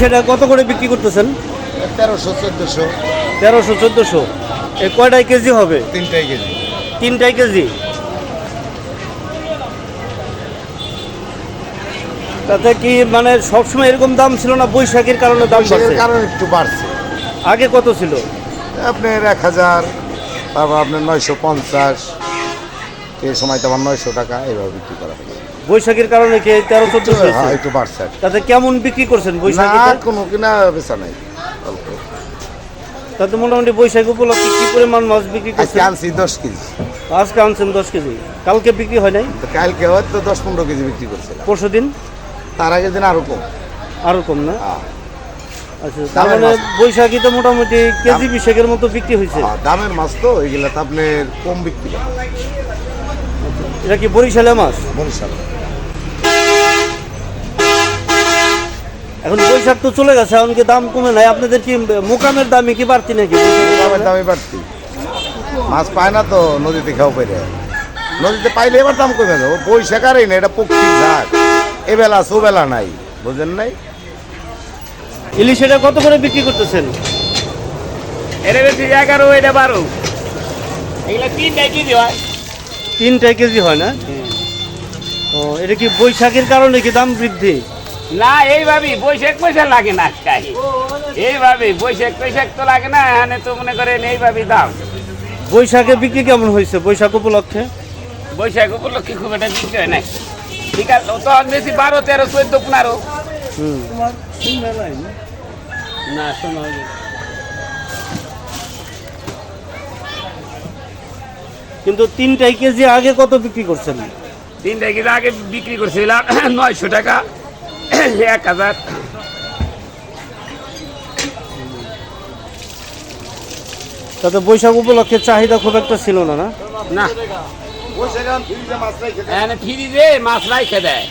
এটা কত করে বিক্রি করতেছেন? 1300 1400 1300 1400। এই কয়টাই কেজি হবে? 3টাই কেজি। 3টাই কেজি। তাতে কি মানে সবসময় এরকম দাম ছিল না, বৈশাখীর কারণে দাম বৈশাখের বাড়ছে? কারণে একটু বাড়ছে। আগে কত ছিল? আপনার 1000, তারপর আপনার 950, এই সময় তো আমার 900 টাকা এইভাবে বিক্রি করা হয়। বৈশাখীর কারণে কি 1300 1400 হ্যাঁ, হয়েছে? একটু বাড়ছে। তাতে কেমন বিক্রি করছেন না, বৈশাখীতে? কোনো কিনা বেচা নাই, অল্প। তাতে মোটামুটি বৈশাখ উপলক্ষে কি পরিমাণ মাছ বিক্রি আজকে করছেন? আনছি 10 কেজি। আজকে আনছেন 10 কেজি। কালকে বিক্রি হয় নাই? তো কালকে হয়তো 10-15 কেজি বিক্রি করছিলাম। পরশুদিন তার আগের দিন আরো কম। আরো কম না? হ্যাঁ। আচ্ছা, তার দামের মানে মাছ। বৈশাখীতে মোটামুটি কেজি বিশেকের মতো বিক্রি হয়েছে। দামের মাছ তো এগুলা তো আপনার কম বিক্রি হয়। এটা কি বরিশালে মাছ? বরিশাল। এখন বৈশাখ তো চলে গেছে, এখন কি দাম কমে নাই? আপনাদের কি মোকামের দামে কি বাড়তি নাকি? দামের দামই বাড়তি। মাছ পায় না তো নদীতে খাও পেরে। নদীতে পাইলে এবার দাম কমে যাবে। বৈশাখ আরই না, এটা পক্ষী ঝাঁক। এবেলা সোবেলা নাই, বুঝেন নাই? ইলিশ এটা কত করে বিক্রি করতেছেন? এটা বেশি 11, এটা 12। এগুলো 3টাই কেজি হয়। 3টাই কেজি হয় না? ও, এটা কি বৈশাখের কারণে কি দাম বৃদ্ধি? না, এইভাবেই বৈশাখ লাগে না আজকাল। এইভাবে বৈশাখ তো লাগে না, এখানে তো মনে করেন এইভাবেই দাম। বৈশাখে বিক্রি কেমন হয়েছে বৈশাখ উপলক্ষে? বৈশাখ উপলক্ষে খুব একটা বিক্রি হয় নাই। ঠিক আছে, তখন বেশি 12, 13, 14, 15। হুম। না, শোনো, কিন্তু 3টাই কেজি আগে কত বিক্রি করছেন? 3টাই কেজি আগে বিক্রি করছিলাম 900 টাকা, 1000। তাতে বৈশাখ উপলক্ষে চাহিদা খুব একটা ছিল না, না? না, এখানে ফ্রিজে মাছ রাইখে দেয়।